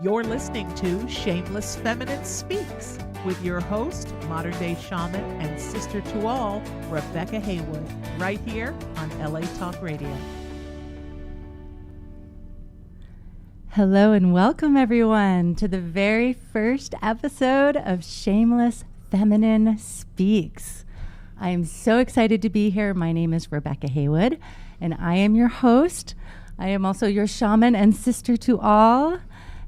You're listening to Shameless Feminine Speaks with your host, modern-day shaman and sister to all, Rebecca Haywood, right here on LA Talk Radio. Hello and welcome everyone to the very first episode of Shameless Feminine Speaks. I am so excited to be here. My name is Rebecca Haywood and I am your host. I am also your shaman and sister to all.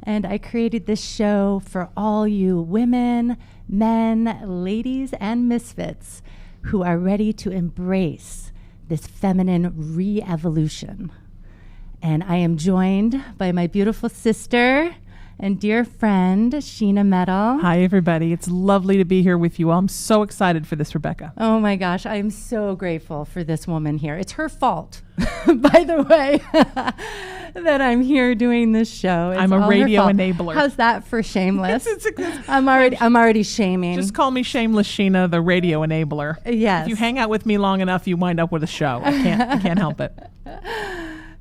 And I created this show for all you women, men, ladies, and misfits who are ready to embrace this feminine re-evolution. And I am joined by my beautiful sister and dear friend, Sheena Metal. Hi, everybody. It's lovely to be here with you. I'm so excited for this, Rebecca. Oh, my gosh. I am so grateful for this woman here. It's her fault, by the way, that I'm here doing this show. It's I'm a radio enabler. How's that for shameless? I'm already shaming. Just call me Shameless Sheena, the radio enabler. Yes. If you hang out with me long enough, you wind up with a show. I can't help it.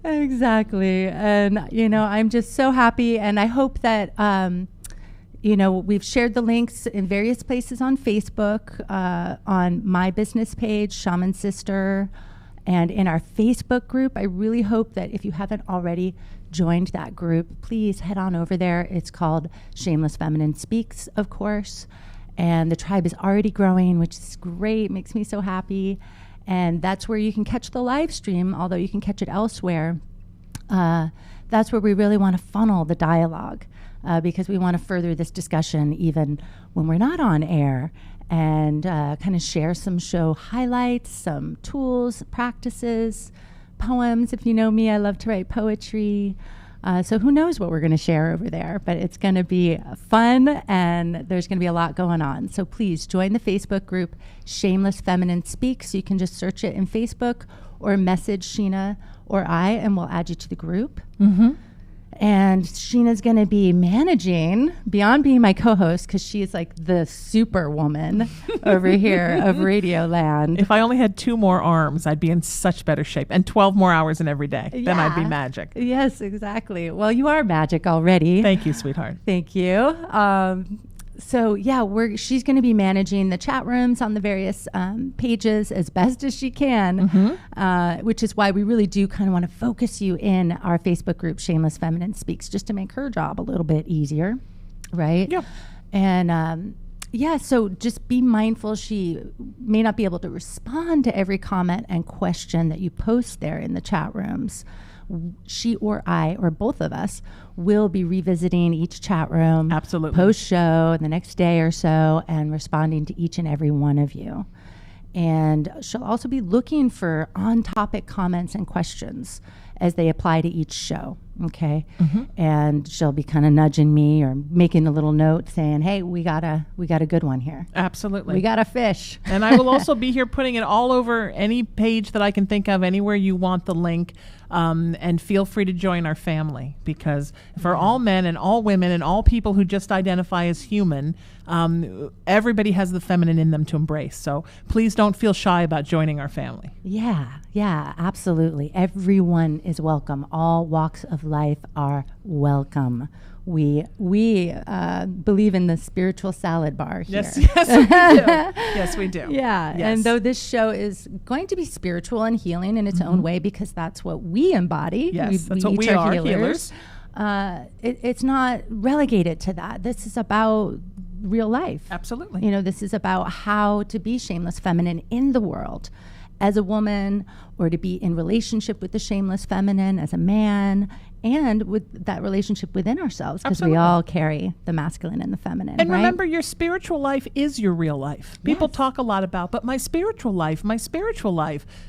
Exactly. And, I'm just so happy. And I hope that, we've shared the links in various places on Facebook, on my business page, Shaman Sister, and in our Facebook group. I really hope that if you haven't already joined that group, please head on over there. It's called Shameless Feminine Speaks, of course. And the tribe is already growing, which is great. Makes me so happy. And that's where you can catch the live stream, although you can catch it elsewhere. That's where we really want to funnel the dialogue because we want to further this discussion even when we're not on air and kind of share some show highlights, some tools, practices, poems. If you know me, I love to write poetry. So who knows what we're going to share over there, but it's going to be fun and there's going to be a lot going on. So please join the Facebook group, Shameless Feminine Speaks. You can just search it in Facebook or message Sheena or I, and we'll add you to the group. Mm-hmm. And Sheena's going to be managing, beyond being my co-host, because she is like the superwoman over here of Radio Land. If I only had 2 more arms, I'd be in such better shape. And 12 more hours in every day. Yeah. Then I'd be magic. Yes, exactly. Well, you are magic already. Thank you, sweetheart. Thank you. She's going to be managing the chat rooms on the various pages as best as she can, which is why we really do kind of want to focus you in our Facebook group, Shameless Feminine Speaks, just to make her job a little bit easier, right? Yep. And so just be mindful. She may not be able to respond to every comment and question that you post there in the chat rooms. She or I, or both of us, will be revisiting each chat room, absolutely, post-show the next day or so, and responding to each and every one of you. And she'll also be looking for on-topic comments and questions as they apply to each show, okay? Mm-hmm. And she'll be kind of nudging me or making a little note saying, hey, we got a good one here. Absolutely. We got a fish. And I will also be here putting it all over any page that I can think of, anywhere you want the link. And feel free to join our family, because for all men and all women and all people who just identify as human, everybody has the feminine in them to embrace. So please don't feel shy about joining our family. Yeah, absolutely. Everyone is welcome. All walks of life are welcome. We believe in the spiritual salad bar here. Yes, we do. Yes, we do. Yeah, yes. And though this show is going to be spiritual and healing in its own way, because that's what we embody. Yes, that's what we are, healers. It's not relegated to that. This is about real life. Absolutely. This is about how to be shameless feminine in the world as a woman, or to be in relationship with the shameless feminine as a man, and with that relationship within ourselves, because we all carry the masculine and the feminine. And remember, your spiritual life is your real life. People talk a lot about, but my spiritual life.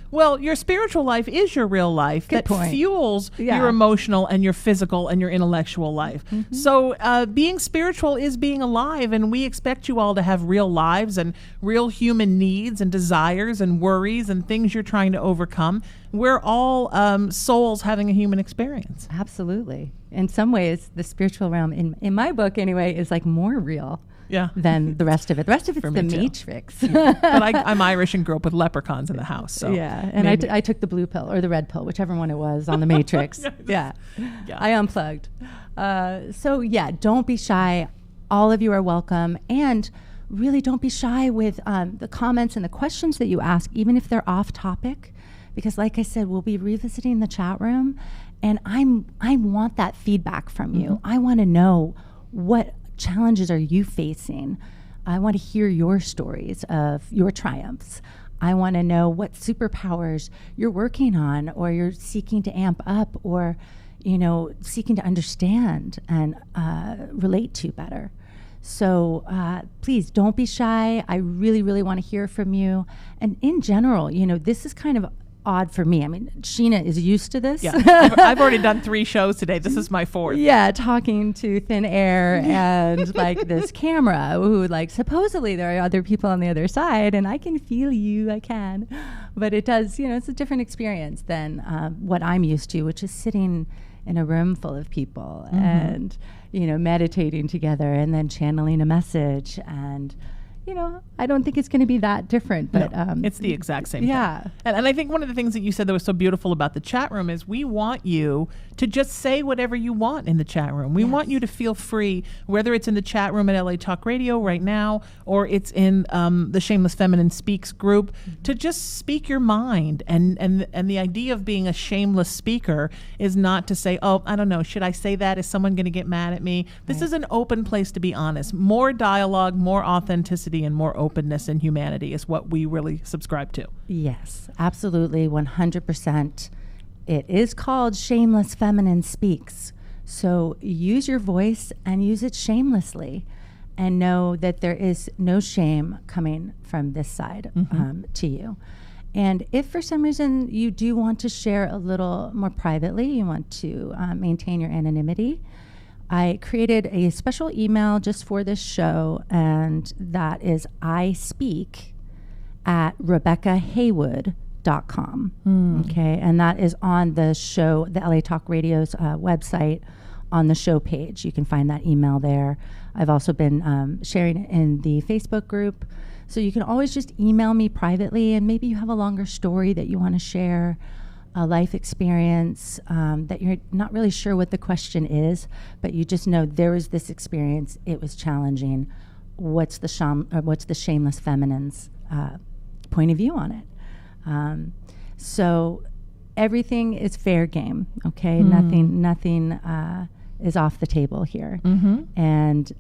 Well, your spiritual life is your real life. Good point. Fuels your emotional and your physical and your intellectual life. Mm-hmm. So being spiritual is being alive, and we expect you all to have real lives and real human needs and desires and worries and things you're trying to overcome. We're all souls having a human experience. Absolutely. In some ways, the spiritual realm, in my book anyway, is like more real than the rest of it. The rest of it's the too. Matrix. But I'm Irish and grew up with leprechauns in the house. So yeah, and I took the blue pill or the red pill, whichever one it was on the Matrix. yeah, I unplugged. So yeah, don't be shy. All of you are welcome, and really don't be shy with the comments and the questions that you ask, even if they're off topic, because like I said, we'll be revisiting the chat room, and I want that feedback from you. I want to know, what challenges are you facing? I want to hear your stories of your triumphs. I want to know what superpowers you're working on, or you're seeking to amp up, or seeking to understand and relate to better. So please don't be shy. I really, really want to hear from you. And in general, this is kind of odd for me. I mean, Sheena is used to this. Yeah, I've already done 3 shows today. This is my 4th. Yeah, talking to thin air and like this camera who supposedly there are other people on the other side, and I can feel you, I can. But it does, it's a different experience than what I'm used to, which is sitting in a room full of people and, meditating together and then channeling a message. And, I don't think it's going to be that different, but it's the exact same thing. And I think one of the things that you said that was so beautiful about the chat room is we want you to just say whatever you want in the chat room. We want you to feel free, whether it's in the chat room at LA Talk Radio right now, or it's in the Shameless Feminine Speaks group, to just speak your mind. And the idea of being a shameless speaker is not to say, oh, I don't know, should I say that? Is someone going to get mad at me? This is an open place to be honest. More dialogue, more authenticity, and more openness and humanity is what we really subscribe to. Yes, absolutely, 100%. It is called Shameless Feminine Speaks. So use your voice and use it shamelessly, and know that there is no shame coming from this side to you. And if for some reason you do want to share a little more privately, you want to maintain your anonymity, I created a special email just for this show, and that is iSpeak@RebeccaHaywood.com. Okay, and that is on the show, the LA Talk Radio's website, on the show page. You can find that email there. I've also been sharing it in the Facebook group. So you can always just email me privately, and maybe you have a longer story that you want to share, a life experience that you're not really sure what the question is, but you just know there was this experience, it was challenging. What's the Shameless Feminine's point of view on it? So everything is fair game, okay? Nothing is off the table here. And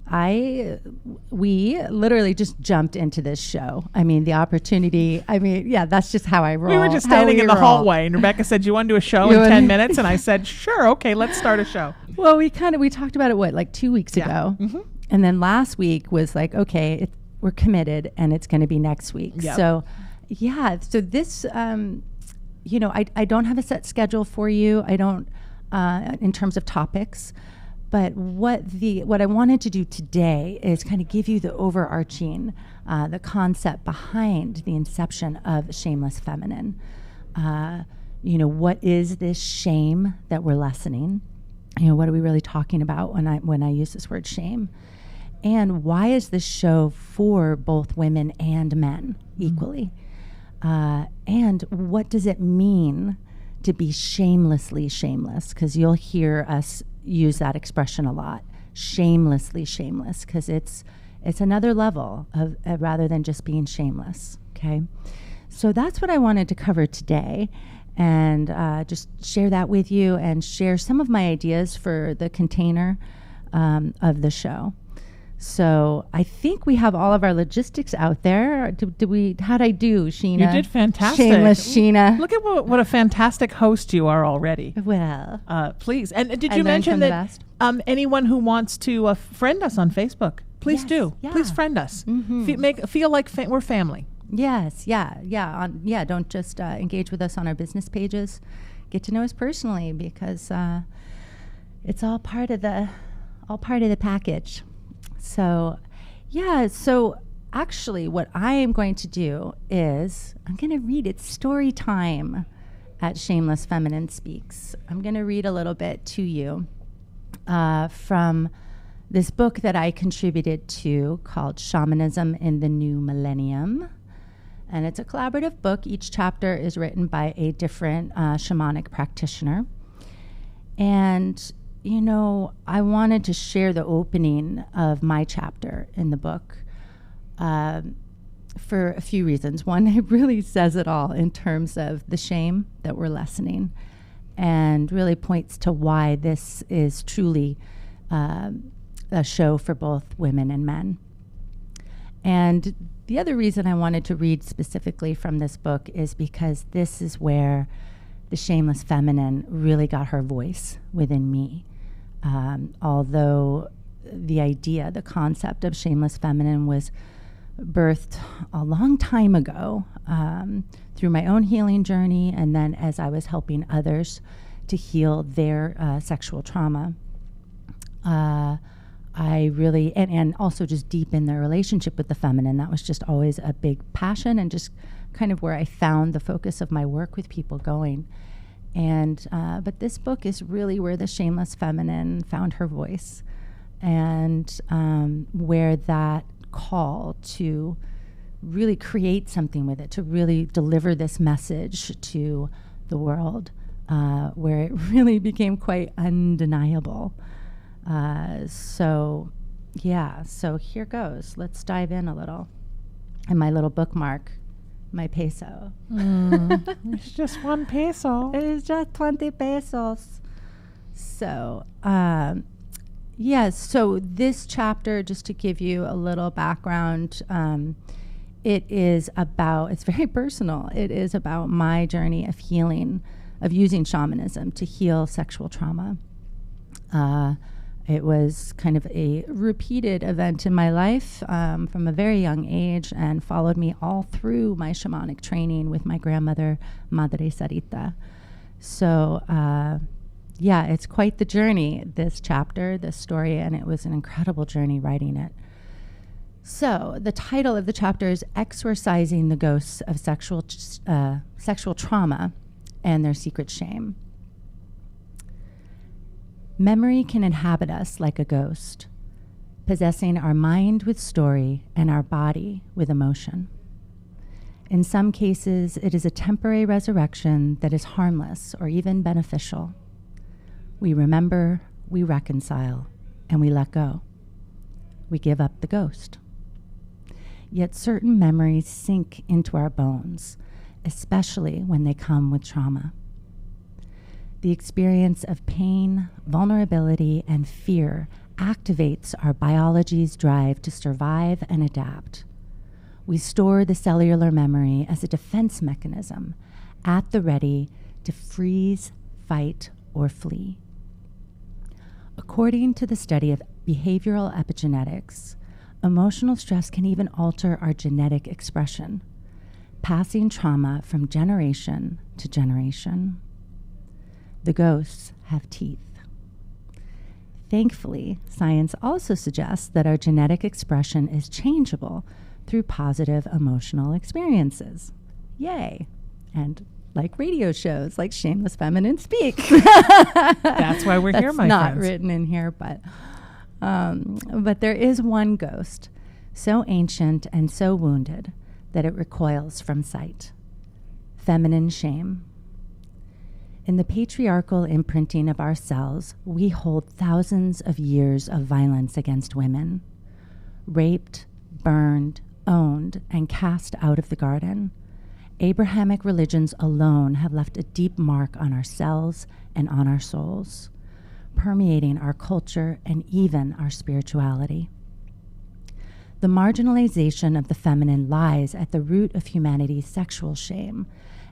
we literally just jumped into this show. I mean, the opportunity, that's just how I roll. We were just standing in the hallway, and Rebecca said, "You want to do a show in 10 minutes?" And I said, "Sure, okay, let's start a show." Well, we talked about it, 2 weeks ago? And then last week was like, okay, we're committed, and it's going to be next week. Yep. So this, I don't have a set schedule for you. I don't, in terms of topics. But what I wanted to do today is kind of give you the overarching, the concept behind the inception of Shameless Feminine. What is this shame that we're lessening? What are we really talking about when I use this word shame? And why is this show for both women and men equally? And what does it mean to be shamelessly shameless? Because you'll hear us use that expression a lot, shamelessly shameless, because it's another level of rather than just being shameless. Okay, so that's what I wanted to cover today, and just share that with you, and share some of my ideas for the container of the show. So I think we have all of our logistics out there. How'd I do, Sheena? You did fantastic. Shameless Sheena. Look at what a fantastic host you are already. Well, please. And did you mention that anyone who wants to friend us on Facebook, please do. Yeah. Please friend us. Feel like we're family. Yes. Yeah. Don't just engage with us on our business pages. Get to know us personally, because it's all part of the package. So actually what I am going to do is I'm going to read. It's story time at Shameless Feminine Speaks. I'm going to read a little bit to you from this book that I contributed to called Shamanism in the New Millennium. And it's a collaborative book. Each chapter is written by a different shamanic practitioner. And, you know, I wanted to share the opening of my chapter in the book for a few reasons. One, it really says it all in terms of the shame that we're lessening, and really points to why this is truly a show for both women and men. And the other reason I wanted to read specifically from this book is because this is where the Shameless Feminine really got her voice within me. Although the idea, the concept of Shameless Feminine was birthed a long time ago through my own healing journey, and then as I was helping others to heal their sexual trauma. I really, and also just deepen their relationship with the feminine. That was just always a big passion, and just kind of where I found the focus of my work with people going. And but this book is really where the Shameless Feminine found her voice, and where that call to really create something with it, to really deliver this message to the world, where it really became quite undeniable. So here goes. Let's dive in a little. And my little bookmark, my peso. It's just 1 peso. It is just 20 pesos. So, so this chapter, just to give you a little background, it's very personal. It is about my journey of healing, of using shamanism to heal sexual trauma. It was kind of a repeated event in my life from a very young age, and followed me all through my shamanic training with my grandmother, Madre Sarita. So, it's quite the journey, this chapter, this story, and it was an incredible journey writing it. So, the title of the chapter is Exorcising the Ghosts of Sexual Trauma and Their Secret Shame. Memory can inhabit us like a ghost, possessing our mind with story and our body with emotion. In some cases, it is a temporary resurrection that is harmless or even beneficial. We remember, we reconcile, and we let go. We give up the ghost. Yet certain memories sink into our bones, especially when they come with trauma. The experience of pain, vulnerability, and fear activates our biology's drive to survive and adapt. We store the cellular memory as a defense mechanism, at the ready to freeze, fight, or flee. According to the study of behavioral epigenetics, emotional stress can even alter our genetic expression, passing trauma from generation to generation. The ghosts have teeth. Thankfully, science also suggests that our genetic expression is changeable through positive emotional experiences. Yay! And like radio shows like Shameless Feminine Speak. That's why we're here, my friends. That's not written in here, but there is one ghost, so ancient and so wounded that it recoils from sight. Feminine shame. In the patriarchal imprinting of our cells, we hold thousands of years of violence against women. Raped, burned, owned, and cast out of the garden. Abrahamic religions alone have left a deep mark on our cells and on our souls, permeating our culture and even our spirituality. The marginalization of the feminine lies at the root of humanity's sexual shame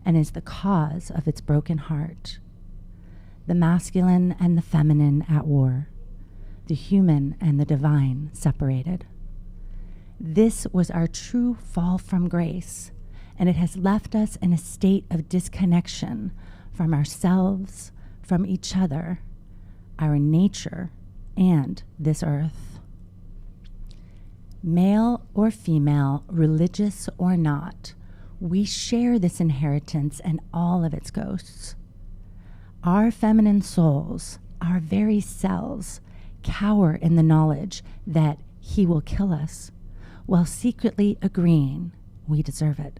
and is the cause of its broken heart. The masculine and the feminine at war, the human and the divine separated. This was our true fall from grace, and it has left us in a state of disconnection from ourselves, from each other, our nature, and this earth. Male or female, religious or not, we share this inheritance and all of its ghosts. Our feminine souls, our very selves, cower in the knowledge that he will kill us, while secretly agreeing we deserve it.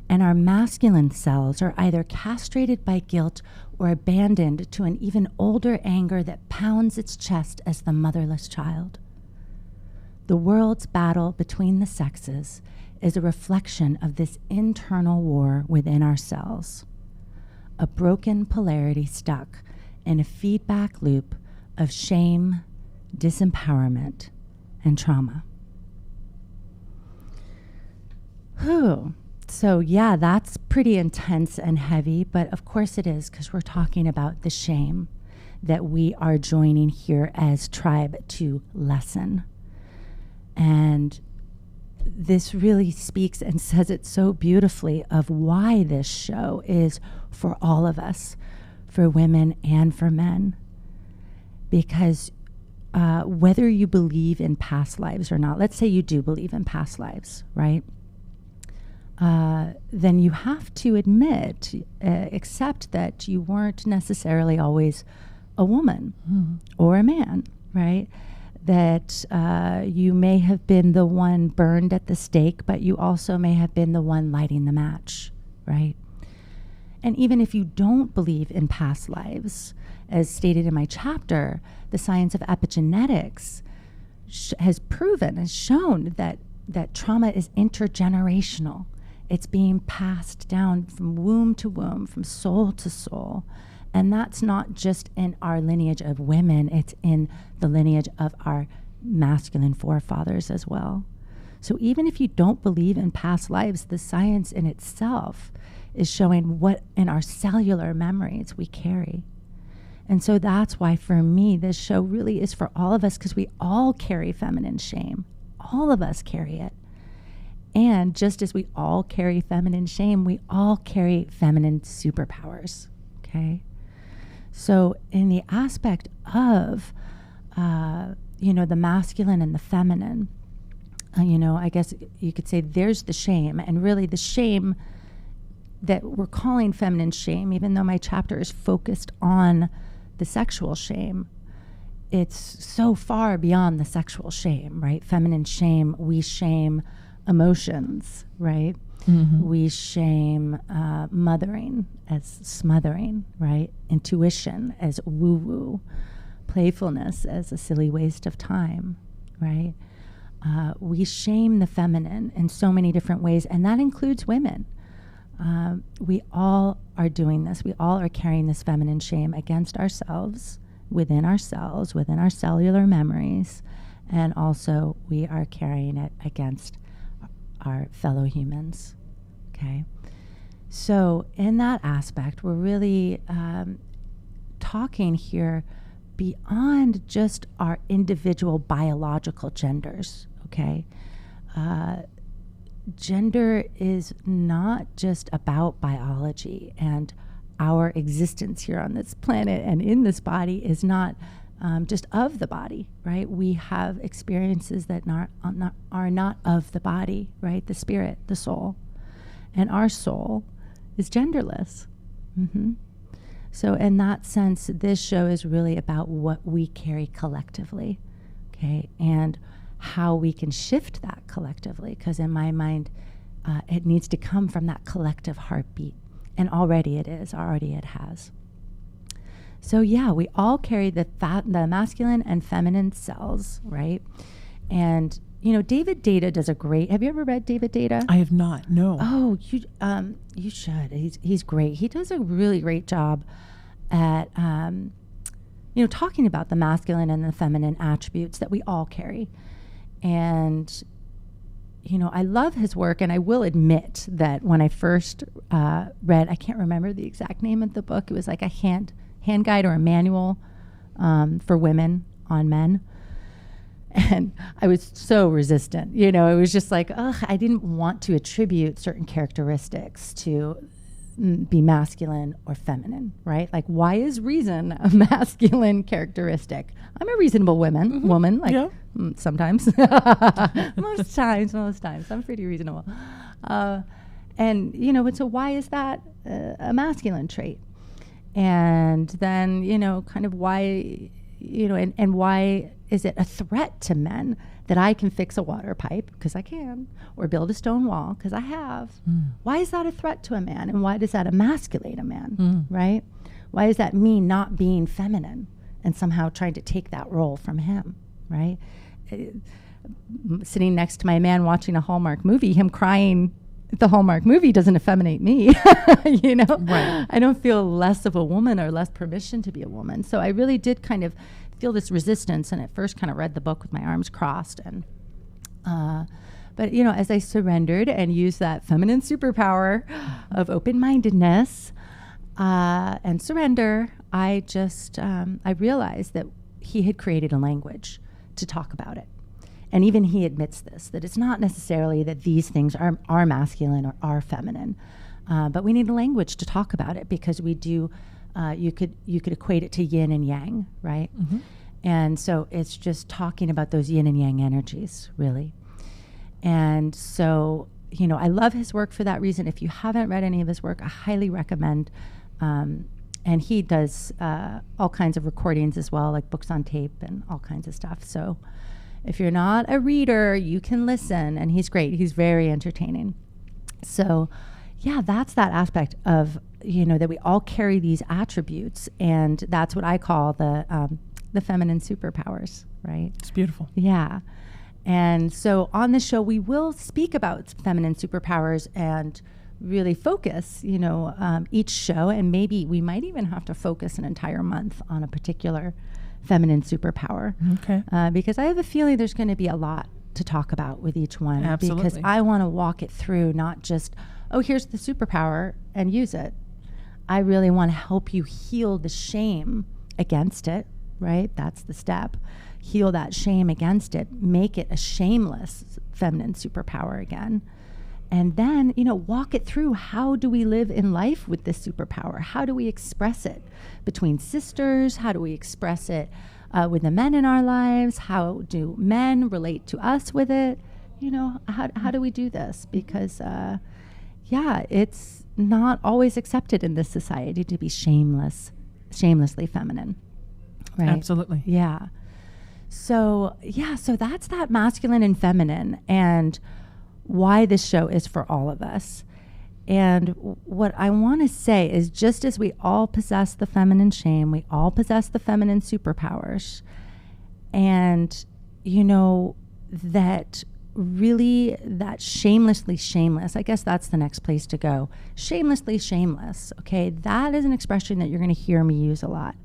And our masculine selves are either castrated by guilt or abandoned to an even older anger that pounds its chest as the motherless child. The world's battle between the sexes is a reflection of this internal war within ourselves, a broken polarity stuck in a feedback loop of shame, disempowerment, and trauma. Whew. So yeah, that's pretty intense and heavy, but of course it is, because we're talking about the shame that we are joining here as tribe to lessen. And this really speaks and says it so beautifully of why this show is for all of us, for women and for men. Because whether you believe in past lives or not, let's say you do believe in past lives, right? Then you have to accept that you weren't necessarily always a woman or a man, right? That you may have been the one burned at the stake, but you also may have been the one lighting the match, right? And even if you don't believe in past lives, as stated in my chapter, the science of epigenetics has shown that trauma is intergenerational. It's being passed down from womb to womb, from soul to soul. And that's not just in our lineage of women, it's in the lineage of our masculine forefathers as well. So even if you don't believe in past lives, the science in itself is showing what in our cellular memories we carry. And so that's why for me, this show really is for all of us, because we all carry feminine shame. All of us carry it. And just as we all carry feminine shame, we all carry feminine superpowers, okay? So in the aspect of, the masculine and the feminine, I guess you could say there's the shame. And really the shame that we're calling feminine shame, even though my chapter is focused on the sexual shame, it's so far beyond the sexual shame, right? Feminine shame, we shame emotions, right? Mm-hmm. We shame mothering as smothering, right? Intuition as woo-woo. Playfulness as a silly waste of time, right? We shame the feminine in so many different ways, and that includes women. We all are doing this. We all are carrying this feminine shame against ourselves, within our cellular memories, and also we are carrying it against our fellow humans, okay? So in that aspect, we're really talking here beyond just our individual biological genders, okay? Gender is not just about biology, and our existence here on this planet and in this body is not just of the body, right? We have experiences that are not of the body, right? The spirit, the soul. And our soul is genderless. Mm-hmm. So in that sense, this show is really about what we carry collectively, okay? And how we can shift that collectively, because in my mind, it needs to come from that collective heartbeat. And already it has. So yeah, we all carry the masculine and feminine cells, right? And David Deida does a great. Have you ever read David Deida? I have not. No. Oh, you should. He's great. He does a really great job at talking about the masculine and the feminine attributes that we all carry. And I love his work, and I will admit that when I first read, I can't remember the exact name of the book. It was like a hand guide or a manual for women on men. And I was so resistant. It was just like, I didn't want to attribute certain characteristics to be masculine or feminine, right? Like, why is reason a masculine characteristic? I'm a reasonable woman, like sometimes. most times. I'm pretty reasonable. And so why is that a masculine trait? And then, kind of why, and why is it a threat to men that I can fix a water pipe, because I can, or build a stone wall, because I have? Why is that a threat to a man? And why does that emasculate a man, right? Why is that me not being feminine and somehow trying to take that role from him, right? Sitting next to my man watching a Hallmark movie, him crying at the Hallmark movie doesn't effeminate me, Right. I don't feel less of a woman or less permission to be a woman. So I really did kind of feel this resistance, and at first kind of read the book with my arms crossed. And but as I surrendered and used that feminine superpower of open-mindedness and surrender, I just I realized that he had created a language to talk about it. And even he admits this, that it's not necessarily that these things are masculine or are feminine, but we need a language to talk about it, because we do, you could equate it to yin and yang, right? And so it's just talking about those yin and yang energies, really. And so, I love his work for that reason. If you haven't read any of his work, I highly recommend. And he does all kinds of recordings as well, like books on tape and all kinds of stuff. So if you're not a reader, you can listen, and he's great. He's very entertaining. So yeah, that's that aspect of, that we all carry these attributes, and that's what I call the feminine superpowers, right? It's beautiful. Yeah. And so on this show, we will speak about feminine superpowers and really focus, each show, and maybe we might even have to focus an entire month on a particular feminine superpower. Okay. Because I have a feeling there's going to be a lot to talk about with each one. Absolutely. Because I want to walk it through, not just, here's the superpower and use it. I really want to help you heal the shame against it, right? That's the step. Heal that shame against it. Make it a shameless feminine superpower again. And then, walk it through. How do we live in life with this superpower? How do we express it between sisters? How do we express it with the men in our lives? How do men relate to us with it? How do we do this? Because, it's not always accepted in this society to be shamelessly feminine. Right? Absolutely. Yeah. So that's that masculine and feminine, and why this show is for all of us. And what I want to say is, just as we all possess the feminine shame, we all possess the feminine superpowers. And, that really, that shamelessly shameless, I guess that's the next place to go. Shamelessly shameless, okay? That is an expression that you're going to hear me use a lot.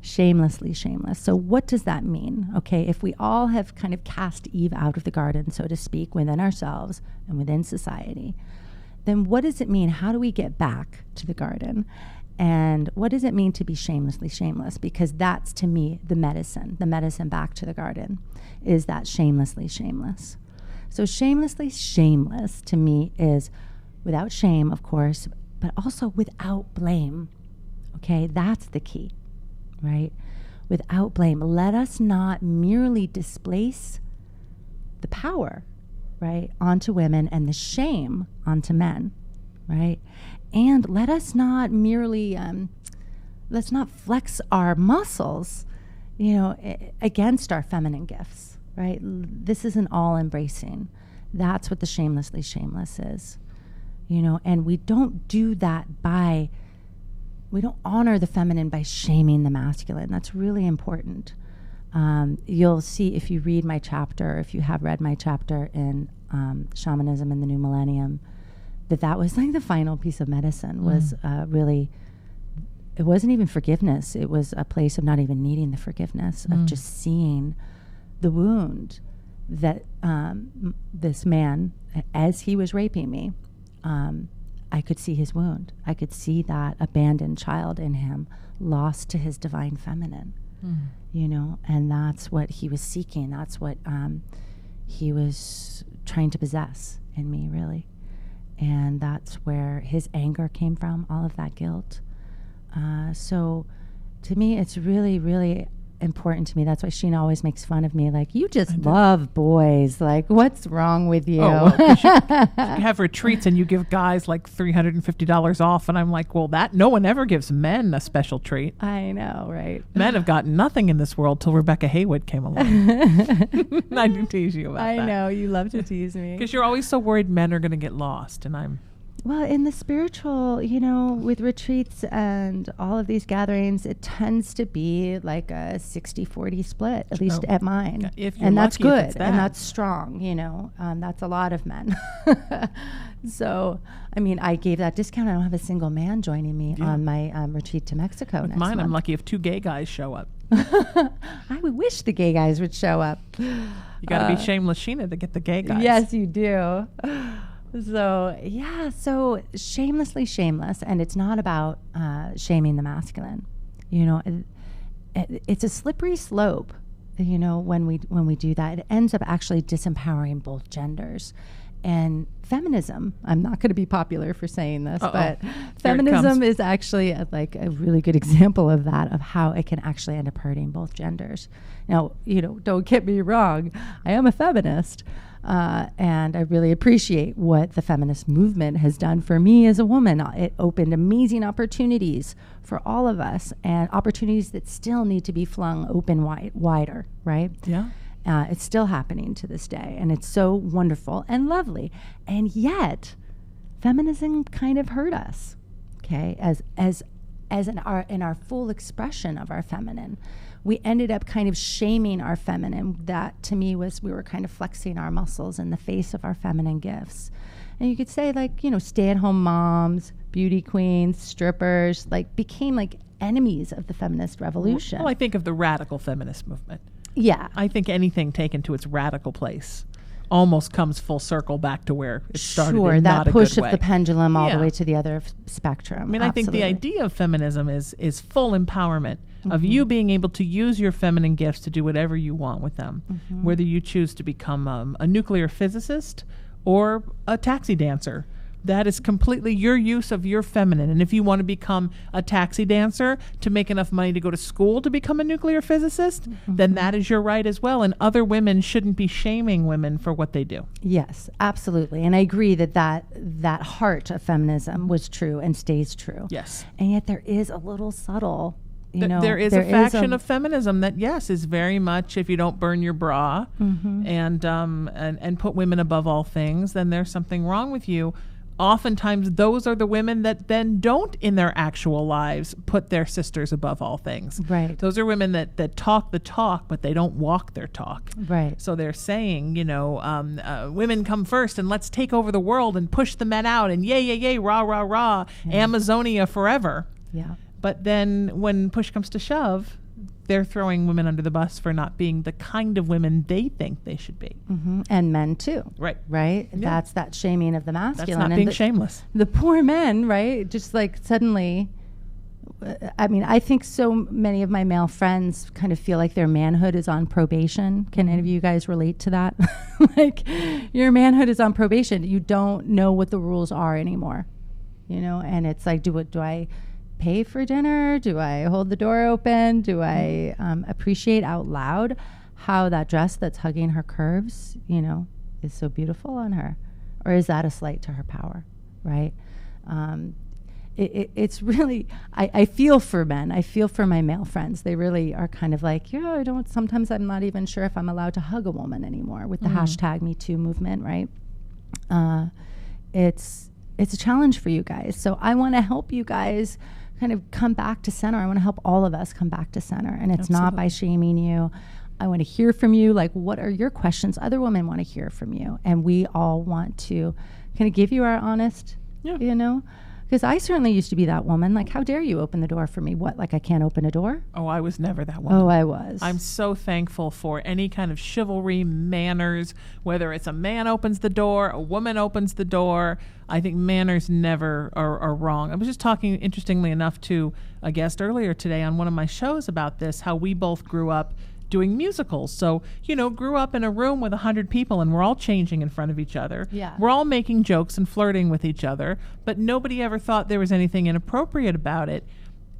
Shamelessly shameless. So what does that mean? Okay, if we all have kind of cast Eve out of the garden, so to speak, within ourselves and within society, then what does it mean? How do we get back to the garden? And what does it mean to be shamelessly shameless? Because that's, to me, the medicine back to the garden is that shamelessly shameless. So shamelessly shameless to me is without shame, of course, but also without blame. Okay, that's the key. Right? Without blame. Let us not merely displace the power, right, onto women and the shame onto men, right? And let us not merely, let's not flex our muscles, against our feminine gifts, right? This is an all embracing. That's what the shamelessly shameless is, and we don't do that we don't honor the feminine by shaming the masculine. That's really important. You'll see if you read my chapter, if you have read my chapter in Shamanism in the New Millennium, that was like the final piece of medicine was really, it wasn't even forgiveness. It was a place of not even needing the forgiveness, of just seeing the wound that this man, as he was raping me, I could see his wound. I could see that abandoned child in him, lost to his divine feminine, and that's what he was seeking. That's what he was trying to possess in me, really. And that's where his anger came from, all of that guilt. So to me, it's really, really important to me. That's why Sheena always makes fun of me. Like, you just love boys. Like, what's wrong with you? Oh, well, you have retreats and you give guys like $350 off. And I'm like, well, no one ever gives men a special treat. I know, right? Men have gotten nothing in this world till Rebecca Haywood came along. I do tease you about that. I know. You love to tease me. Because you're always so worried men are going to get lost. And I'm... Well, in the spiritual, with retreats and all of these gatherings, it tends to be like a 60-40 split, at least at mine. And that's good. And that's strong, that's a lot of men. So, I gave that discount. I don't have a single man joining me on my retreat to Mexico next month. I'm lucky if 2 gay guys show up. I would wish the gay guys would show up. You got to be shameless Sheena to get the gay guys. Yes, you do. So shamelessly shameless, and it's not about shaming the masculine. It's a slippery slope. When we do that, it ends up actually disempowering both genders. And feminism, I'm not going to be popular for saying this, but feminism is actually a really good example of that, of how it can actually end up hurting both genders. Now, don't get me wrong, I am a feminist. And I really appreciate what the feminist movement has done for me as a woman. It opened amazing opportunities for all of us, and opportunities that still need to be flung open wider, right? Yeah. It's still happening to this day, and it's so wonderful and lovely. And yet, feminism kind of hurt us, okay? As in our full expression of our feminine. We ended up kind of shaming our feminine. That to me was, we were kind of flexing our muscles in the face of our feminine gifts. And you could say stay-at-home moms, beauty queens, strippers, became enemies of the feminist revolution. Well, I think of the radical feminist movement. Yeah. I think anything taken to its radical place almost comes full circle back to where it started. Sure, in that not a push good of way. the pendulum all the way to the other spectrum. I think the idea of feminism is full empowerment of you being able to use your feminine gifts to do whatever you want with them, whether you choose to become a nuclear physicist or a taxi dancer. That is completely your use of your feminine. And if you want to become a taxi dancer to make enough money to go to school to become a nuclear physicist, then that is your right as well. And other women shouldn't be shaming women for what they do. Yes, absolutely. And I agree that heart of feminism was true and stays true. Yes. And yet there is a little subtle, there is a faction of feminism that, yes, is very much, if you don't burn your bra and put women above all things, then there's something wrong with you. Oftentimes, those are the women that then don't, in their actual lives, put their sisters above all things. Right. Those are women that talk the talk, but they don't walk their talk. Right. So they're saying, women come first, and let's take over the world and push the men out, and yay, yay, yay, rah, rah, rah, Amazonia forever. Yeah. But then when push comes to shove, they're throwing women under the bus for not being the kind of women they think they should be. And men too. Right. Right? Yeah. That's that shaming of the masculine. That's not being shameless. The poor men, right? Just suddenly, I think so many of my male friends kind of feel like their manhood is on probation. Can any of you guys relate to that? Your manhood is on probation. You don't know what the rules are anymore. And it's do I pay for dinner? Do I hold the door open? Do I appreciate out loud how that dress that's hugging her curves, is so beautiful on her? Or is that a slight to her power, right? It's really, I feel for men. I feel for my male friends. They really are kind of sometimes I'm not even sure if I'm allowed to hug a woman anymore with the hashtag #MeToo movement, right? It's a challenge for you guys. So I want to help you guys kind of come back to center. I want to help all of us come back to center. And it's not by shaming you. I want to hear from you. What are your questions? Other women want to hear from you. And we all want to kind of give you our honest, Because I certainly used to be that woman. How dare you open the door for me? What, I can't open a door? Oh, I was never that woman. Oh, I was. I'm so thankful for any kind of chivalry, manners, whether it's a man opens the door, a woman opens the door. I think manners never are wrong. I was just talking, interestingly enough, to a guest earlier today on one of my shows about this, how we both grew up doing musicals. So, grew up in a room with 100 people and we're all changing in front of each other. Yeah. We're all making jokes and flirting with each other, but nobody ever thought there was anything inappropriate about it.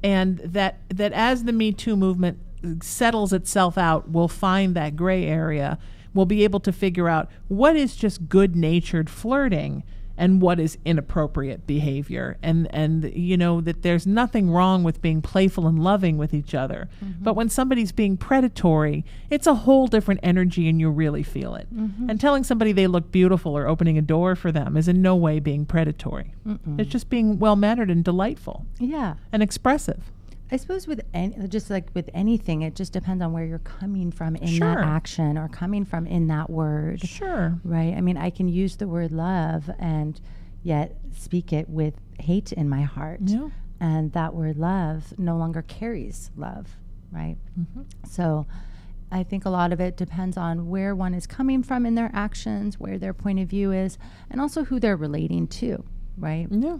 And that as the Me Too movement settles itself out, we'll find that gray area. We'll be able to figure out what is just good-natured flirting and what is inappropriate behavior. And you know, that there's nothing wrong with being playful and loving with each other. Mm-hmm. But when somebody's being predatory, it's a whole different energy and you really feel it. Mm-hmm. And telling somebody they look beautiful or opening a door for them is in no way being predatory. Mm-mm. It's just being well-mannered and delightful. Yeah. And expressive. I suppose with just like with anything, it just depends on where you're coming from in that action or coming from in that word. Sure. Right. I mean, I can use the word love and yet speak it with hate in my heart. Yeah. And that word love no longer carries love. Right. Mm-hmm. So I think a lot of it depends on where one is coming from in their actions, where their point of view is, and also who they're relating to. Right. Yeah.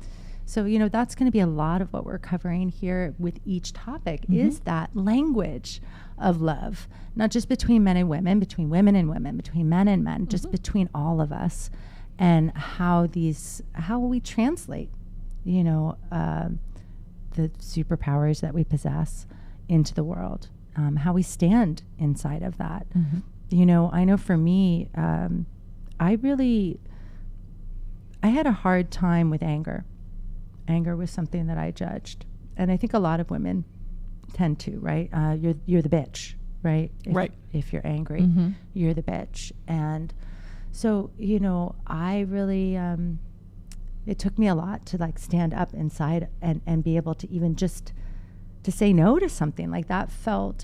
So, you know, that's going to be a lot of what we're covering here with each topic is that language of love, not just between men and women, between women and women, between men and men, just between all of us, and how we translate, you know, the superpowers that we possess into the world, how we stand inside of that. Mm-hmm. You know, I know for me, I had a hard time with anger. Anger was something that I judged. And I think a lot of women tend to, right? You're the bitch, right? If you're angry, you're the bitch. And so, you know, I really, it took me a lot to like stand up inside and be able to even just to say no to something like that.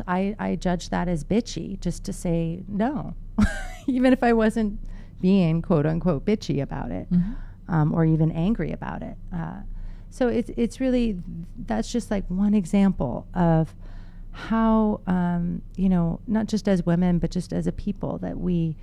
I judged that as bitchy, just to say no, even if I wasn't being quote unquote bitchy about it, or even angry about it. So it's really, that's just like one example of how, you know, not just as women, but just as a people that we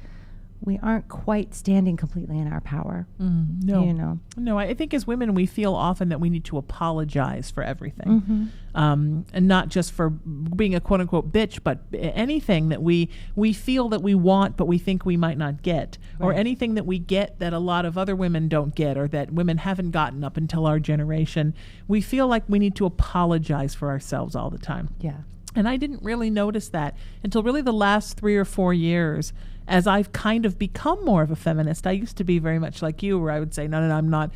aren't quite standing completely in our power. No. You know? No, I think as women, we feel often that we need to apologize for everything. And not just for being a quote unquote bitch, but anything that we feel that we want, but we think we might not get, or anything that we get that a lot of other women don't get, or that women haven't gotten up until our generation. We feel like we need to apologize for ourselves all the time. Yeah. And I didn't really notice that until really the last 3 or 4 years, as I've kind of become more of a feminist. I used to be very much like you, where I would say, no, I'm not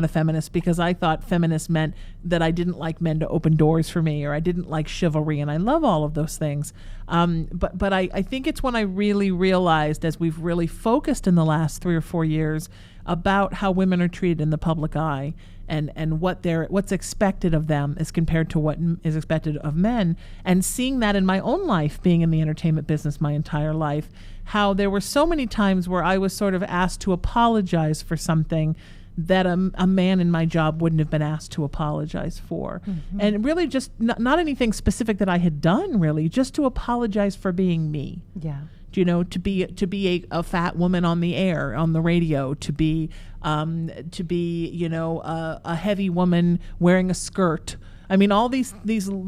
a feminist, because I thought feminist meant that I didn't like men to open doors for me, or I didn't like chivalry, and I love all of those things. But I think it's when I really realized, as we've really focused in the last 3 or 4 years, about how women are treated in the public eye, and what's expected of them as compared to what is expected of men, and seeing that in my own life, being in the entertainment business my entire life, how there were so many times where I was sort of asked to apologize for something that a man in my job wouldn't have been asked to apologize for. And really just not anything specific that I had done, really, just to apologize for being me. Yeah. You know, to be a fat woman on the air, on the radio, to be you know, a heavy woman wearing a skirt. I mean, all these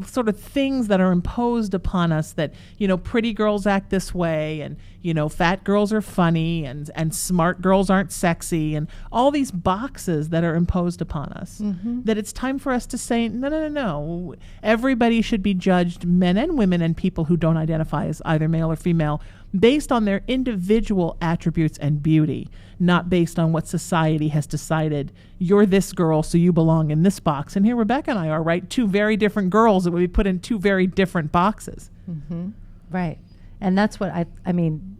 sort of things that are imposed upon us, that, you know, pretty girls act this way, and, you know, fat girls are funny, and smart girls aren't sexy, and all these boxes that are imposed upon us, that it's time for us to say, no. Everybody should be judged, men and women and people who don't identify as either male or female, based on their individual attributes and beauty, not based on what society has decided. You're this girl, so you belong in this box. And here Rebecca and I are, right? Two very different girls that would be put in two very different boxes. Right. And that's what I mean,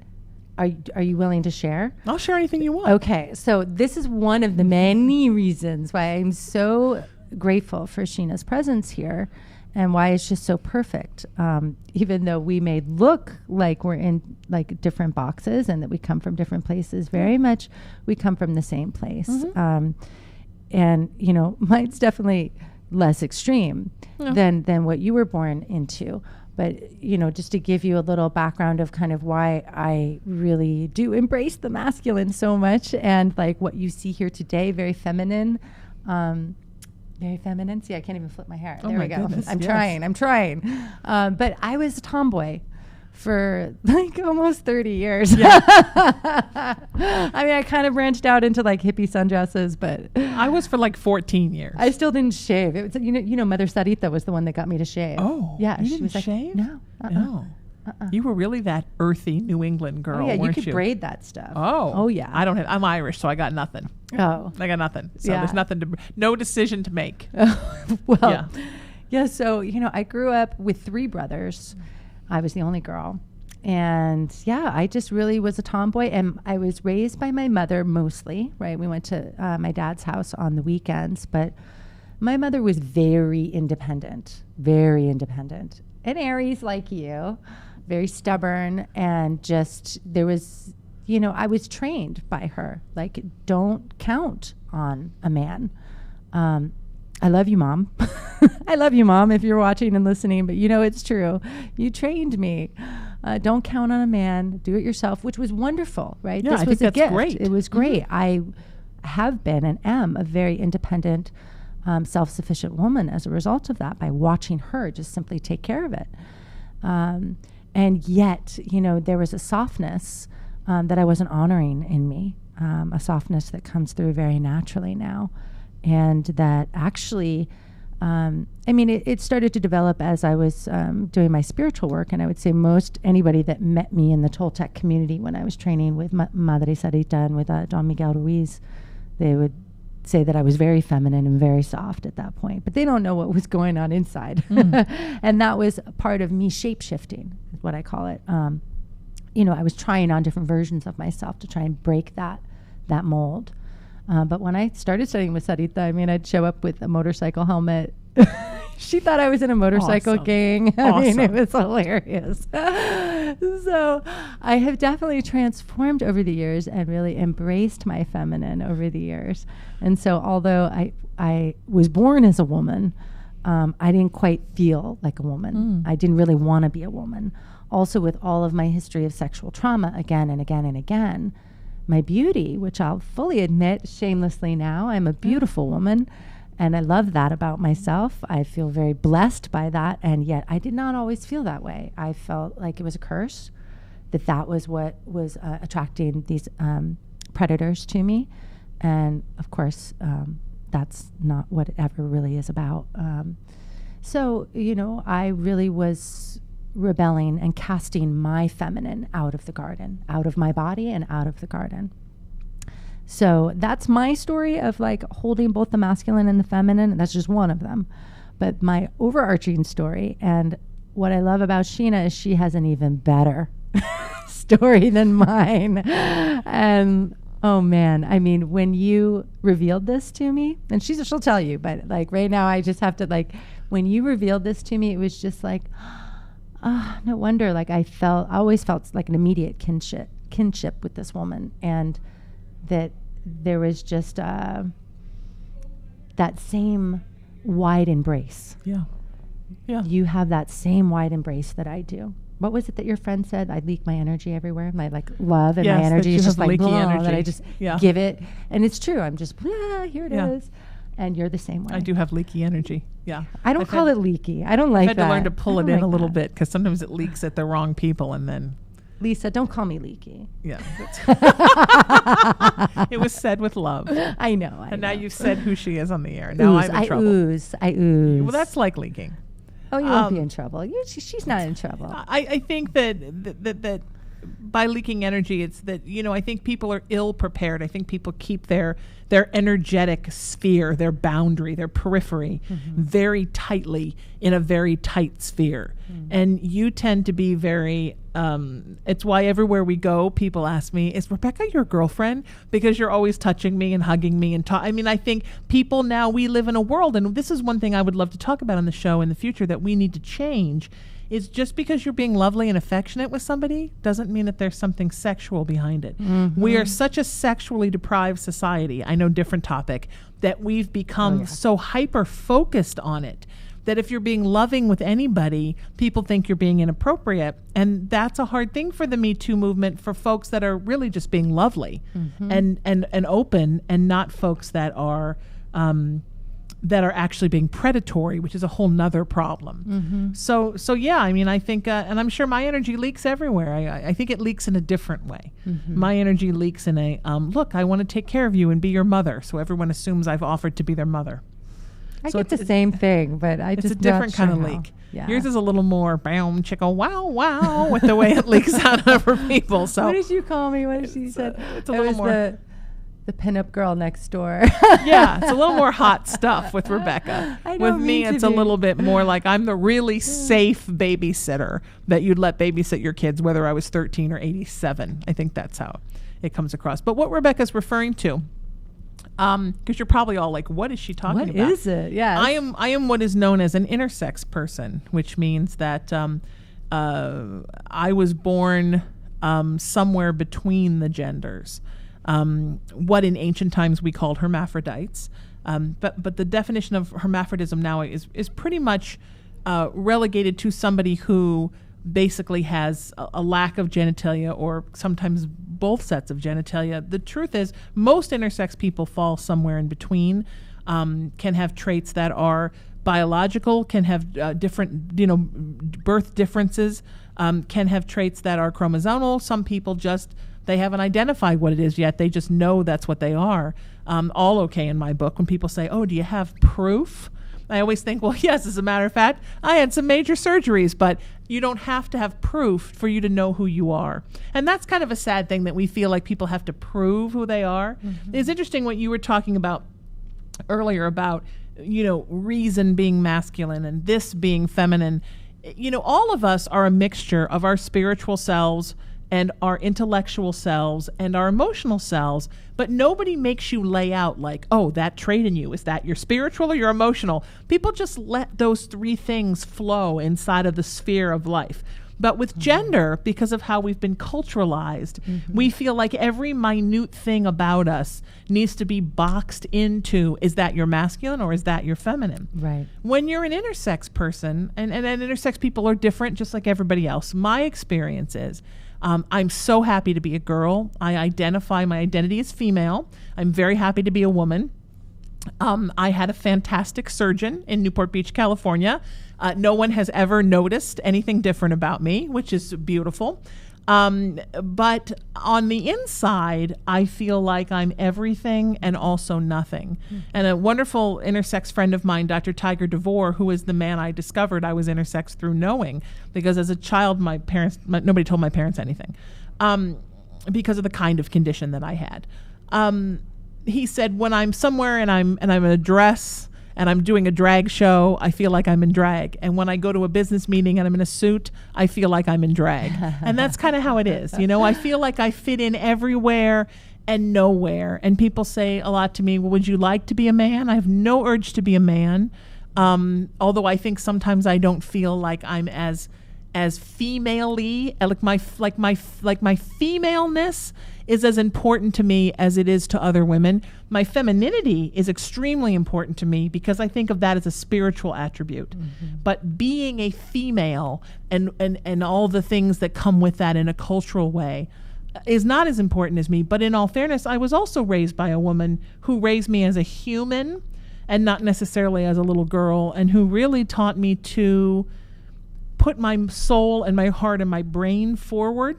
are you willing to share? I'll share anything you want. Okay. So this is one of the many reasons why I'm so grateful for Sheena's presence here, and why it's just so perfect. Even though we may look like we're in like different boxes and that we come from different places, very much we come from the same place. And, you know, mine's definitely less extreme than what you were born into. But, you know, just to give you a little background of kind of why I really do embrace the masculine so much, and like what you see here today, very feminine. Very feminine. See, I can't even flip my hair. There we go. Goodness, I'm trying. But I was a tomboy for like almost 30 years. Yeah. I mean, I kind of branched out into like hippie sundresses, but I was for like 14 years. I still didn't shave. It was, you know, Mother Sarita was the one that got me to shave. Oh, yeah. You she didn't was like, shave? No. No. You were really that earthy New England girl, Oh yeah, you weren't could braid that stuff. Oh yeah. I'm Irish, so I got nothing. Oh, I got nothing. So Yeah. there's nothing no decision to make. well, yeah. So you know, I grew up with 3 brothers. I was the only girl, and yeah, I just really was a tomboy. And I was raised by my mother mostly. Right, we went to my dad's house on the weekends, but my mother was very independent, an Aries like you. Very stubborn, and just there was, you know, I was trained by her, like, don't count on a man. I love you, Mom. I love you, Mom, if you're watching and listening, but you know it's true. You trained me. Don't count on a man. Do it yourself, which was wonderful, right? Yeah, this I was think a that's gift. great. It was great. I have been and am a very independent, self-sufficient woman as a result of that, by watching her just simply take care of it. And yet, you know, there was a softness that I wasn't honoring in me, a softness that comes through very naturally now. And that actually, I mean, it started to develop as I was doing my spiritual work. And I would say most anybody that met me in the Toltec community when I was training with Madre Sarita and with Don Miguel Ruiz, they would say that I was very feminine and very soft at that point, but they don't know what was going on inside. And that was part of me shape-shifting, is what I call it. You know, I was trying on different versions of myself to try and break that mold. But when I started studying with Sarita, I mean, I'd show up with a motorcycle helmet. She thought I was in a motorcycle Awesome. gang. I mean, it Awesome. was hilarious. So I have definitely transformed over the years and really embraced my feminine over the years. And so although I was born as a woman, I didn't quite feel like a woman. I didn't really want to be a woman. Also, with all of my history of sexual trauma again and again and again, my beauty, which I'll fully admit shamelessly now, I'm a beautiful woman. And I love that about myself. I feel very blessed by that. And yet I did not always feel that way. I felt like it was a curse, that was what was attracting these predators to me. And of course, that's not what it ever really is about. So, you know, I really was rebelling and casting my feminine out of the garden, out of my body and out of the garden. So that's my story of like holding both the masculine and the feminine. That's just one of them. But my overarching story, and what I love about Sheena, is she has an even better story than mine. And oh man, I mean, when you revealed this to me, and she'll tell you, but like right now I just have to, like, when you revealed this to me, it was just like, no wonder. Like I always felt like an immediate kinship with this woman, and that there was just that same wide embrace. Yeah. You have that same wide embrace that I do. What was it that your friend said? I leak my energy everywhere. My like love and my energy is just like blah, that I just give it. And it's true. I'm just, here it is. And you're the same way. I do have leaky energy. Yeah. I don't call it leaky. I don't like that. I've had to learn to pull it in a little bit, because sometimes it leaks at the wrong people, and then. Lisa, don't call me leaky. Yeah. It was said with love. I know. And now you've said who she is on the air. Now I'm in trouble. I ooze. Well, that's like leaking. Oh, you won't be in trouble. She's not in trouble. I think that by leaking energy, it's that, you know, I think people are ill prepared. I think people keep their energetic sphere, their boundary, their periphery very tightly in a very tight sphere. And you tend to be very, it's why everywhere we go, people ask me, is Rebecca your girlfriend? Because you're always touching me and hugging me. I mean, I think people now, we live in a world, and this is one thing I would love to talk about on the show in the future, that we need to change, is just because you're being lovely and affectionate with somebody doesn't mean that there's something sexual behind it. We are such a sexually deprived society, I know, different topic, that we've become so hyper-focused on it, that if you're being loving with anybody, people think you're being inappropriate. And that's a hard thing for the Me Too movement, for folks that are really just being lovely and open, and not folks that are that are actually being predatory, which is a whole nother problem. So yeah, I mean, I think, and I'm sure my energy leaks everywhere. I think it leaks in a different way. My energy leaks in a, look, I want to take care of you and be your mother. So everyone assumes I've offered to be their mother. I get the same thing, but it's a different kind of leak. Yeah. Yours is a little more bam, chicka, wow, wow, with the way it leaks out over people. So what did you call me? What did she said? It's a little more the pinup girl next door. Yeah, it's a little more hot stuff with Rebecca. With me, it's a little bit more like I'm the really safe babysitter that you'd let babysit your kids, whether I was 13 or 87. I think that's how it comes across. But what Rebecca's referring to, because you're probably all like, what is she talking about? What is it? Yeah. I am what is known as an intersex person, which means that I was born somewhere between the genders. What in ancient times we called hermaphrodites. But the definition of hermaphrodism now is pretty much relegated to somebody who basically has a lack of genitalia or sometimes both sets of genitalia. The truth is most intersex people fall somewhere in between, can have traits that are biological, can have different, birth differences, can have traits that are chromosomal. Some people just, they haven't identified what it is yet. They just know that's what they are. All okay in my book. When people say, oh, do you have proof? I always think, well, yes, as a matter of fact, I had some major surgeries, but you don't have to have proof for you to know who you are. And that's kind of a sad thing that we feel like people have to prove who they are. It's interesting what you were talking about earlier about, reason being masculine and this being feminine. All of us are a mixture of our spiritual selves and our intellectual selves and our emotional selves, but nobody makes you lay out like, oh, that trait in you, is that your spiritual or your emotional? People just let those three things flow inside of the sphere of life. But with gender, because of how we've been culturalized, we feel like every minute thing about us needs to be boxed into, is that your masculine or is that your feminine? Right. When you're an intersex person, and intersex people are different just like everybody else, my experience is, I'm so happy to be a girl. My identity as female. I'm very happy to be a woman. I had a fantastic surgeon in Newport Beach, California. No one has ever noticed anything different about me, which is beautiful. But on the inside, I feel like I'm everything and also nothing. And a wonderful intersex friend of mine, Dr. Tiger DeVore, who is the man I discovered I was intersex through knowing, because as a child, nobody told my parents anything, because of the kind of condition that I had. He said, when I'm somewhere and I'm in a dress and I'm doing a drag show, I feel like I'm in drag. And when I go to a business meeting and I'm in a suit, I feel like I'm in drag. And that's kind of how it is. I feel like I fit in everywhere and nowhere. And people say a lot to me, well, would you like to be a man? I have no urge to be a man. Although I think sometimes I don't feel like I'm as female-y, like my femaleness is as important to me as it is to other women. My femininity is extremely important to me because I think of that as a spiritual attribute. But being a female and all the things that come with that in a cultural way is not as important as me. But in all fairness, I was also raised by a woman who raised me as a human and not necessarily as a little girl, and who really taught me to put my soul and my heart and my brain forward,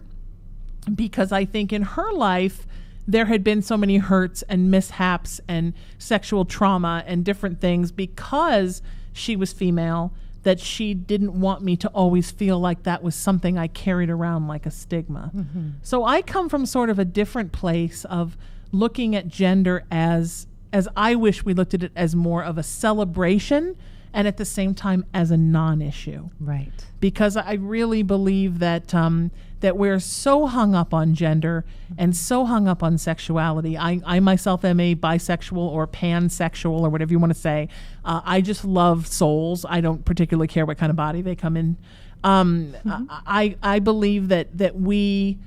because I think in her life there had been so many hurts and mishaps and sexual trauma and different things because she was female, that she didn't want me to always feel like that was something I carried around like a stigma. So I come from sort of a different place of looking at gender as I wish we looked at it as more of a celebration and at the same time as a non-issue. Right. Because I really believe that that we're so hung up on gender and so hung up on sexuality. I myself am a bisexual or pansexual or whatever you want to say. I just love souls. I don't particularly care what kind of body they come in. I believe that we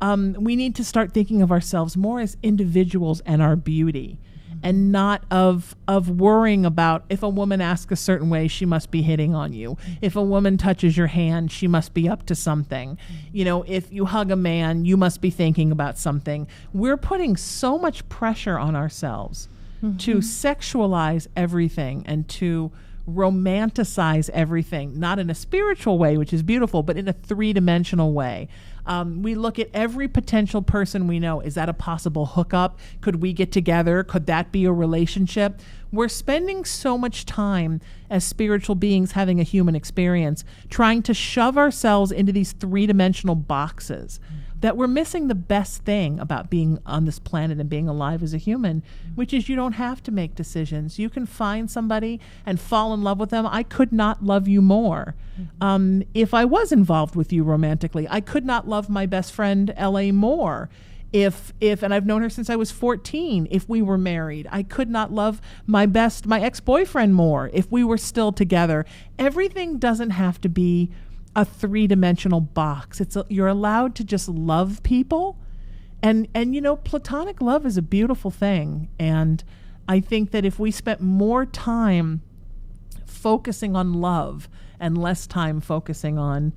need to start thinking of ourselves more as individuals and our beauty. And not of worrying about if a woman asks a certain way, she must be hitting on you. If a woman touches your hand, she must be up to something. If you hug a man, you must be thinking about something. We're putting so much pressure on ourselves to sexualize everything and to romanticize everything, not in a spiritual way, which is beautiful, but in a three-dimensional way. We look at every potential person we know. Is that a possible hookup? Could we get together? Could that be a relationship? We're spending so much time as spiritual beings having a human experience trying to shove ourselves into these three-dimensional boxes that we're missing the best thing about being on this planet and being alive as a human, which is you don't have to make decisions. You can find somebody and fall in love with them. I could not love you more. If I was involved with you romantically, I could not love my best friend, L.A. more. If and I've known her since I was 14, if we were married, I could not love my ex-boyfriend more if we were still together. Everything doesn't have to be a three-dimensional box. You're allowed to just love people. And platonic love is a beautiful thing. And I think that if we spent more time focusing on love and less time focusing on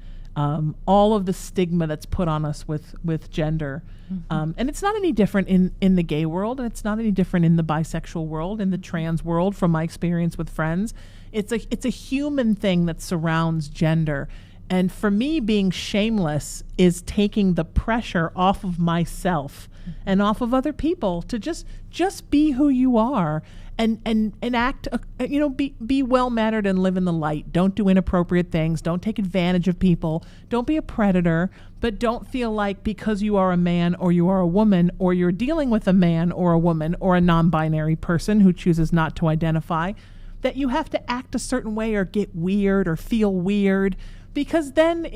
all of the stigma that's put on us with gender. And it's not any different in the gay world, and it's not any different in the bisexual world, in the trans world, from my experience with friends. It's a human thing that surrounds gender. And for me, being shameless is taking the pressure off of myself and off of other people to just be who you are and act, be well-mannered and live in the light. Don't do inappropriate things. Don't take advantage of people. Don't be a predator, but don't feel like because you are a man or you are a woman or you're dealing with a man or a woman or a non-binary person who chooses not to identify, that you have to act a certain way or get weird or feel weird, because then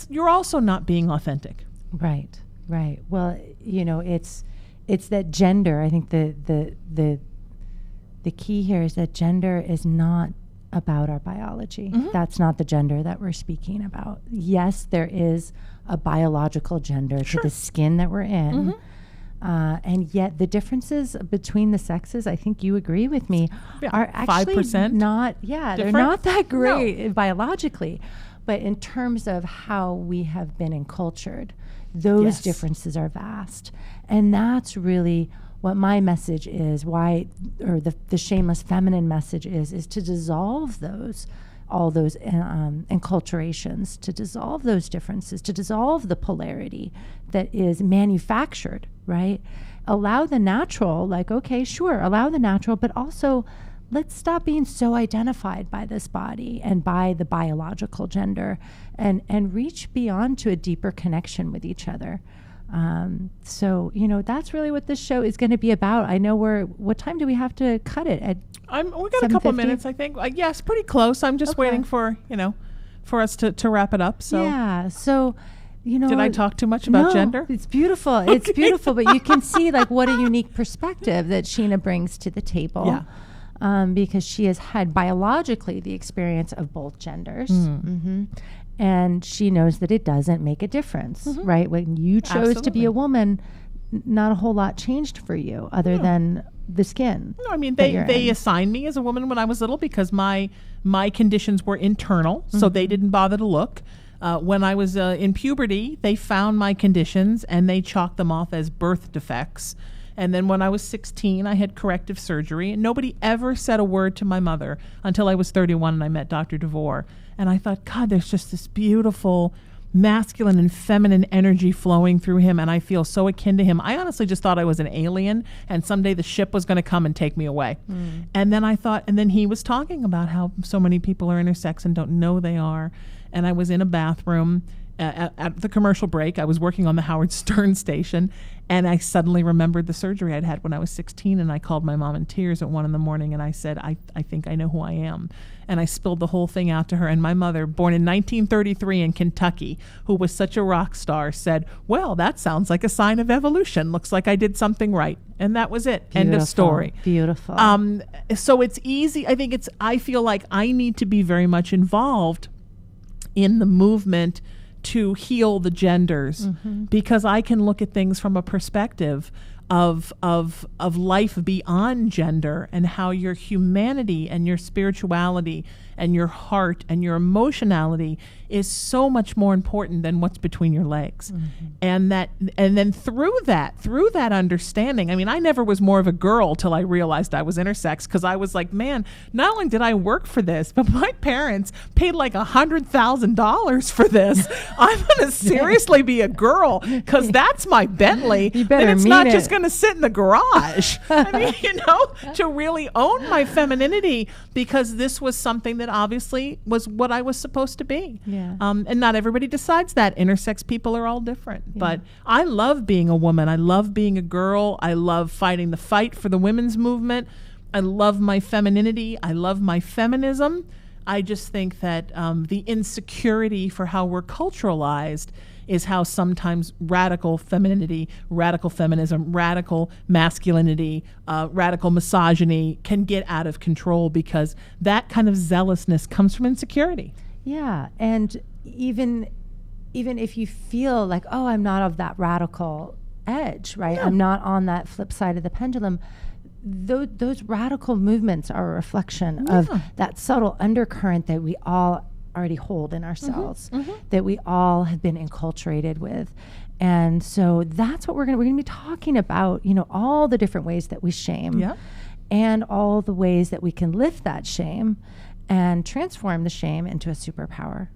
you're also not being authentic. Right. Well, it's that gender. I think the key here is that gender is not about our biology. That's not the gender that we're speaking about. Yes, there is a biological gender to the skin that we're in. And yet the differences between the sexes, I think you agree with me, are actually 5% not, they're not that great biologically. But in terms of how we have been encultured, those differences are vast. And that's really what my message is, the Shameless Feminine message is to dissolve all those enculturations, to dissolve those differences, to dissolve the polarity that is manufactured, right? Allow the natural, allow the natural, but also let's stop being so identified by this body and by the biological gender and reach beyond to a deeper connection with each other. So, that's really what this show is going to be about. I know what time do we have to cut it at? We got a couple minutes, I think. Yes, pretty close. I'm just waiting for us to wrap it up. So yeah. So, did I talk too much about gender? It's beautiful. It's beautiful, but you can see what a unique perspective that Sheena brings to the table. Yeah. Because she has had biologically the experience of both genders. And she knows that it doesn't make a difference, right? When you chose to be a woman, not a whole lot changed for you other than the skin. No, I mean, they assigned me as a woman when I was little because my conditions were internal, so they didn't bother to look. When I was in puberty, they found my conditions and they chalked them off as birth defects. And then when I was 16, I had corrective surgery. And nobody ever said a word to my mother until I was 31 and I met Dr. DeVore. And I thought, God, there's just this beautiful masculine and feminine energy flowing through him, and I feel so akin to him. I honestly just thought I was an alien, and someday the ship was going to come and take me away. And then he was talking about how so many people are intersex and don't know they are. And I was in a bathroom at the commercial break. I was working on the Howard Stern station, and I suddenly remembered the surgery I'd had when I was 16, and I called my mom in tears at 1 a.m, and I said, I think I know who I am. And I spilled the whole thing out to her, and my mother, born in 1933 in Kentucky, who was such a rock star, said, well, that sounds like a sign of evolution. Looks like I did something right. And that was it. Beautiful. End of story. Beautiful. So it's easy. I feel like I need to be very much involved in the movement to heal the genders, because I can look at things from a perspective of life beyond gender, and how your humanity and your spirituality and your heart and your emotionality is so much more important than what's between your legs. And then through that understanding, I mean, I never was more of a girl till I realized I was intersex, because I was like, man, not only did I work for this, but my parents paid like $100,000 for this. I'm going to seriously be a girl, because that's my Bentley. You better and it's mean not it. just going to sit in the garage. I mean, to really own my femininity, because this was something that obviously was what I was supposed to be. Yeah. And not everybody decides that. Intersex people are all different. But I love being a woman. I love being a girl. I love fighting the fight for the women's movement. I love my femininity. I love my feminism. I just think that the insecurity for how we're culturalized is how sometimes radical femininity, radical feminism, radical masculinity, radical misogyny can get out of control, because that kind of zealousness comes from insecurity. Yeah, and even if you feel like, oh, I'm not of that radical edge, right? Yeah. I'm not on that flip side of the pendulum. Those radical movements are a reflection of that subtle undercurrent that we all already hold in ourselves, that we all have been enculturated with. And so that's what we're going to be talking about, all the different ways that we shame, and all the ways that we can lift that shame and transform the shame into a superpower.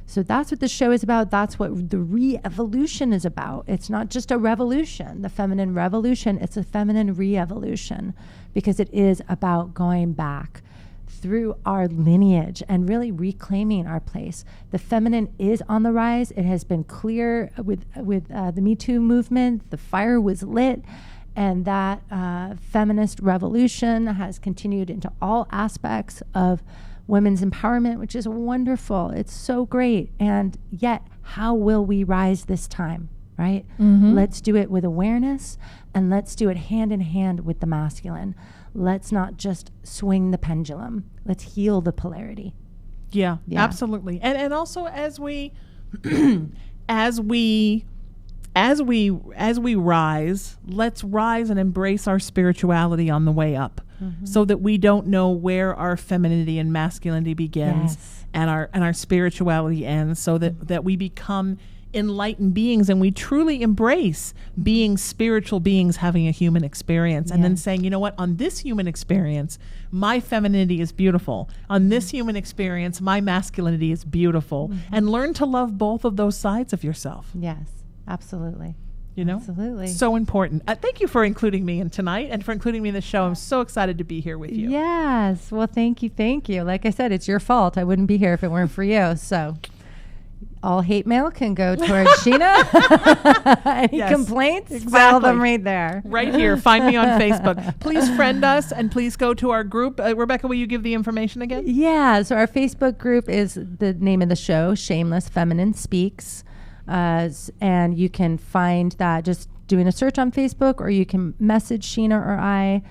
So that's what the show is about. That's what the re-evolution is about. It's not just a revolution, the feminine revolution. It's a feminine re-evolution, because it is about going back through our lineage and really reclaiming our place. The feminine is on the rise. It has been clear with the Me Too movement. The fire was lit, and that feminist revolution has continued into all aspects of women's empowerment, which is wonderful. It's so great. And yet, how will we rise this time, right? Let's do it with awareness, and let's do it hand in hand with the masculine. Let's not just swing the pendulum. Let's heal the polarity. Yeah. Absolutely. And also as we rise, let's rise and embrace our spirituality on the way up, so that we don't know where our femininity and masculinity begins and our spirituality ends, so that we become enlightened beings, and we truly embrace being spiritual beings having a human experience, and then saying, you know what, on this human experience, my femininity is beautiful. On this human experience, my masculinity is beautiful. And learn to love both of those sides of yourself. Yes, absolutely. Absolutely. So important. Thank you for including me in tonight, and for including me in the show. I'm so excited to be here with you. Yes. Well, thank you. Like I said, it's your fault. I wouldn't be here if it weren't for you. So all hate mail can go towards Sheena. Any complaints? File them right there. Right here. Find me on Facebook. Please friend us, and please go to our group. Rebecca, will you give the information again? Yeah. So our Facebook group is the name of the show, Shameless Feminine Speaks. And you can find that just doing a search on Facebook, or you can message Sheena or I.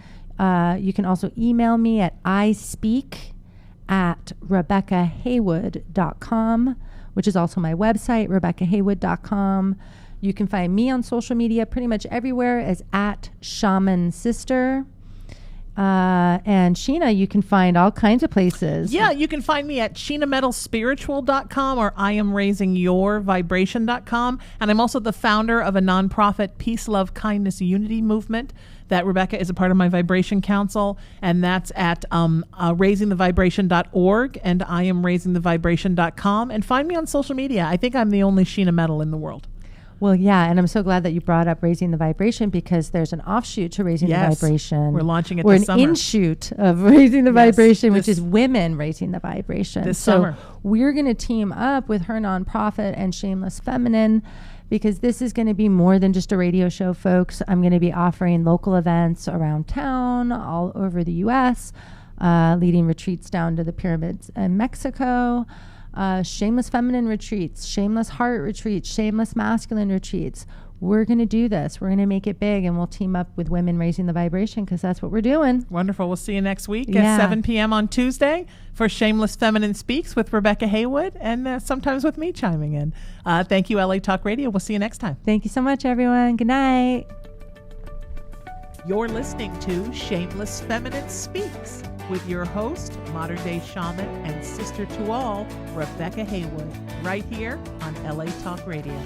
You can also email me at ispeak@RebeccaHaywood.com, which is also my website, RebeccaHaywood.com. You can find me on social media pretty much everywhere as @ShamanSister. And Sheena, you can find all kinds of places. Yeah, you can find me at SheenaMetalSpiritual.com or IamRaisingYourVibration.com. And I'm also the founder of a nonprofit Peace, Love, Kindness, Unity movement that Rebecca is a part of my vibration council. And that's at raisingthevibration.org and IamRaisingTheVibration.com. And find me on social media. I think I'm the only Sheena Metal in the world. Well, yeah, and I'm so glad that you brought up Raising the Vibration, because there's an offshoot to Raising the Vibration. We're launching it or this summer. Or an inshoot of Raising the Vibration, which is women raising the vibration. This summer. We're going to team up with her nonprofit and Shameless Feminine, because this is going to be more than just a radio show, folks. I'm going to be offering local events around town, all over the U.S., leading retreats down to the pyramids in Mexico. Shameless feminine retreats, shameless heart retreats, shameless masculine retreats. We're going to do this. We're going to make it big, and we'll team up with women raising the vibration, because that's what we're doing. Wonderful. We'll see you next week at 7 p.m. on Tuesday for Shameless Feminine Speaks with Rebecca Haywood, and sometimes with me chiming in. Thank you, LA Talk Radio. We'll see you next time. Thank you so much, everyone. Good night. You're listening to Shameless Feminine Speaks. with your host, modern day shaman and sister to all, Rebecca Haywood, right here on LA Talk Radio.